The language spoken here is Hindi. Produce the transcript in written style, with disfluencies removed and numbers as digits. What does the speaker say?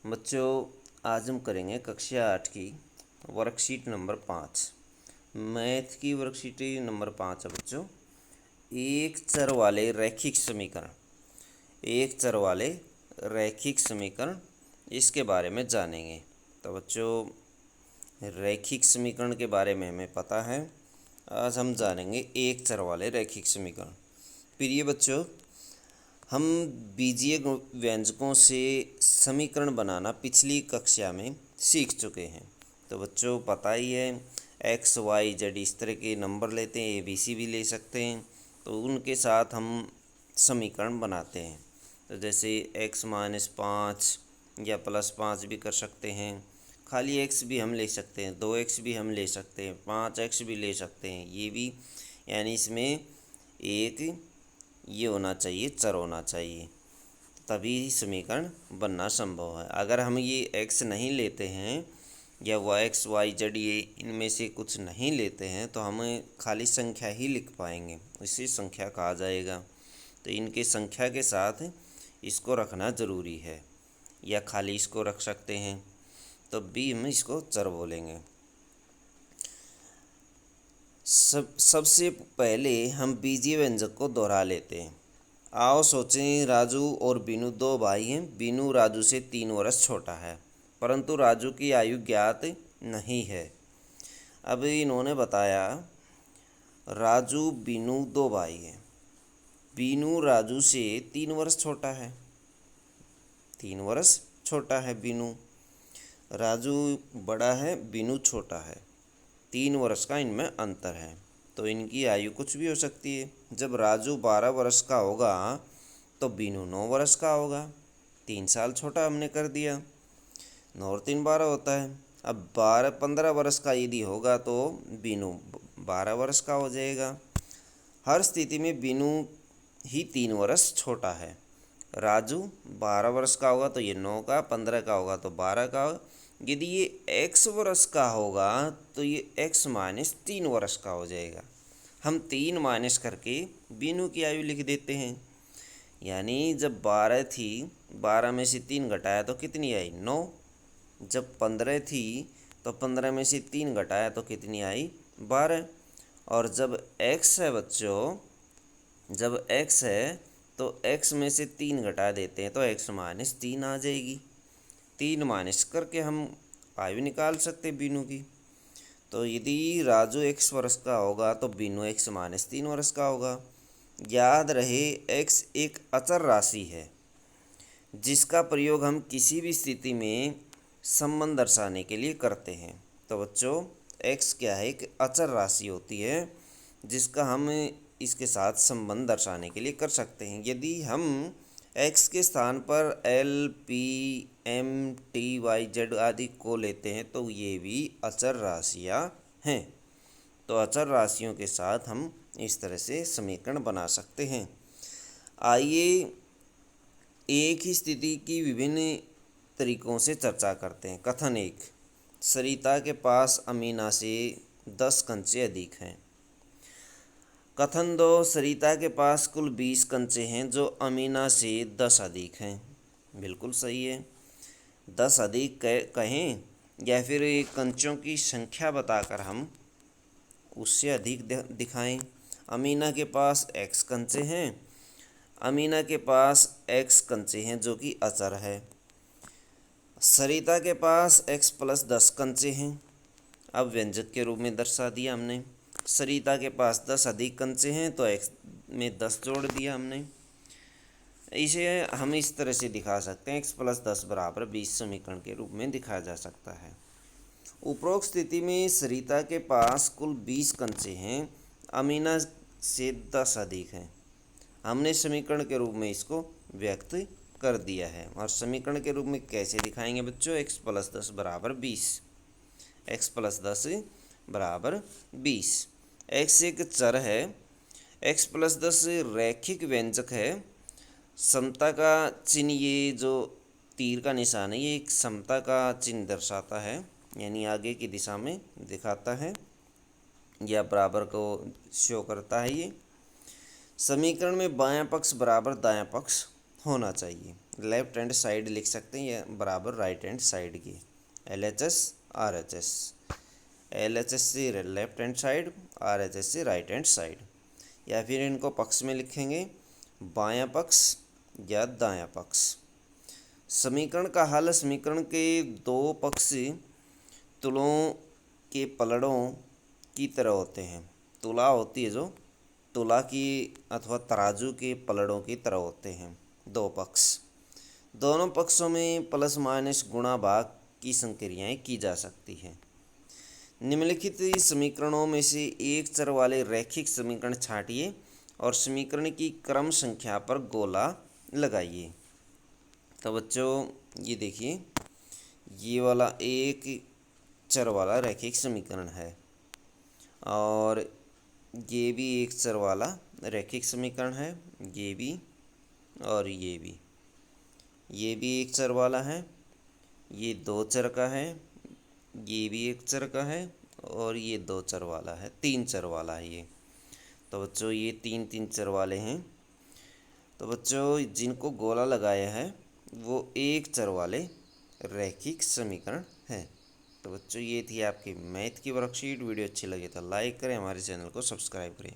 बच्चों, आज हम करेंगे कक्षा 8 की वर्कशीट नंबर 5। मैथ की वर्कशीट नंबर 5 है बच्चों। एक चर वाले रैखिक समीकरण इसके बारे में जानेंगे। तो बच्चों, रैखिक समीकरण के बारे में हमें पता है। आज हम जानेंगे एक चर वाले रैखिक समीकरण। प्रिय बच्चों, हम बीजीय व्यंजकों से समीकरण बनाना पिछली कक्षा में सीख चुके हैं। तो बच्चों, पता ही है एक्स वाई जेड इस तरह के नंबर लेते हैं, ए बी सी भी ले सकते हैं। तो उनके साथ हम समीकरण बनाते हैं। तो जैसे x-5 या +5 भी कर सकते हैं। खाली x भी हम ले सकते हैं, 2x भी हम ले सकते हैं, 5x भी ले सकते हैं। ये भी यानी इसमें एक ये होना चाहिए, चर होना चाहिए, तभी समीकरण बनना संभव है। अगर हम ये x नहीं लेते हैं या x y z ये इनमें से कुछ नहीं लेते हैं तो हम खाली संख्या ही लिख पाएंगे, इसे संख्या कहा जाएगा। तो इनके संख्या के साथ इसको रखना ज़रूरी है, या खाली इसको रख सकते हैं, तो भी हम इसको चर बोलेंगे। सबसे पहले हम बीजीय व्यंजक को दोहरा लेते हैं। आओ सोचें, राजू और बीनू दो भाई हैं। बीनू राजू से 3 वर्ष छोटा है, परंतु राजू की आयु ज्ञात नहीं है। अब इन्होंने बताया राजू बीनू दो भाई हैं। बीनू राजू से 3 वर्ष छोटा है, 3 वर्ष छोटा है बीनू। राजू बड़ा है, बीनू छोटा है, 3 वर्ष का इनमें अंतर है। तो इनकी आयु कुछ भी हो सकती है। जब राजू 12 वर्ष का होगा तो बीनू 9 वर्ष का होगा। 3 साल छोटा हमने कर दिया, 9 और 3 12 होता है। अब 15 वर्ष का यदि होगा तो बीनू 12 वर्ष का हो जाएगा। हर स्थिति में बीनू ही 3 वर्ष छोटा है। राजू 12 वर्ष का होगा तो ये 9 का, 15 का होगा तो 12 का। यदि ये x वर्ष का होगा तो ये x-3 वर्ष का हो जाएगा। हम 3 माइनस करके बीनू की आयु लिख देते हैं। यानी जब 12 थी, 12 में से 3 घटाया तो कितनी आई? 9। जब 15 थी तो 15 में से 3 घटाया तो कितनी आई? 12। और जब x है बच्चों, जब x है तो x में से 3 घटा देते हैं तो x-3 आ जाएगी। 3 माइनस करके हम आयु निकाल सकते बीनू की। तो यदि राजू x वर्ष का होगा तो बीनू x-3 वर्ष का होगा। याद रहे x एक अचर राशि है जिसका प्रयोग हम किसी भी स्थिति में संबंध दर्शाने के लिए करते हैं। तो बच्चों, x क्या है? एक अचर राशि होती है जिसका हम इसके साथ संबंध दर्शाने के लिए कर सकते हैं। यदि हम x के स्थान पर l, p, m, t, y, z आदि को लेते हैं तो ये भी अचर राशियाँ हैं। तो अचर राशियों के साथ हम इस तरह से समीकरण बना सकते हैं। आइए एक ही स्थिति की विभिन्न तरीकों से चर्चा करते हैं। कथन 1, सरिता के पास अमीना से 10 कंचे अधिक हैं। कथन 2, सरिता के पास कुल 20 कंचे हैं जो अमीना से 10 अधिक हैं। बिल्कुल सही है। 10 अधिक कहें या फिर कंचों की संख्या बताकर हम उससे अधिक दिखाएं। अमीना के पास x कंचे हैं, अमीना के पास x कंचे हैं जो कि अचर है। सरिता के पास x+10 कंचे हैं। अब व्यंजक के रूप में दर्शा दिया हमने। सरिता के पास 10 अधिक कंचे हैं तो x में 10 जोड़ दिया हमने। इसे हम इस तरह से दिखा सकते हैं, x+10 बराबर 20 समीकरण के रूप में दिखाया जा सकता है। उपरोक्त स्थिति में सरिता के पास कुल 20 कंचे हैं, अमीना से 10 अधिक हैं। हमने समीकरण के रूप में इसको व्यक्त कर दिया है। और समीकरण के रूप में कैसे दिखाएंगे बच्चों? x+10 बराबर 20, x+10 बराबर 20। x एक चर है, x+10 रैखिक व्यंजक है। समता का चिन्ह, ये जो तीर का निशान है, ये एक समता का चिन्ह दर्शाता है, यानी आगे की दिशा में दिखाता है या बराबर को शो करता है। ये समीकरण में बायां पक्ष बराबर दायां पक्ष होना चाहिए। लेफ्ट हैंड साइड लिख सकते हैं, या बराबर राइट हैंड साइड की। LHS RHS, LHS से लेफ्ट हैंड साइड, RHS से राइट हैंड साइड। या फिर इनको पक्ष में लिखेंगे, बायां पक्ष या दायां पक्ष। समीकरण का हल, समीकरण के दो पक्ष तुलों के पलड़ों की तरह होते हैं। तुला होती है जो, तुला की अथवा तराजू के पलड़ों की तरह होते हैं दो पक्ष। दोनों पक्षों में प्लस माइनस गुणा भाग की संक्रियाएं की जा सकती हैं। निम्नलिखित समीकरणों में से एक चर वाले रैखिक समीकरण छांटिए और समीकरण की क्रम संख्या पर गोला लगाइए। तो बच्चों ये देखिए, ये वाला एक चर वाला रैखिक समीकरण है और ये भी एक चर वाला रैखिक समीकरण है, ये भी और ये भी एक चर वाला है। ये दो चर का है, ये भी एक चर का है और ये दो चर वाला है, तीन चर वाला है ये। तो बच्चों ये तीन तीन चर वाले हैं। तो बच्चों जिनको गोला लगाया है वो एक चर वाले रैखिक समीकरण है। तो बच्चों ये थी आपकी मैथ की वर्कशीट। वीडियो अच्छी लगी तो लाइक करें, हमारे चैनल को सब्सक्राइब करें।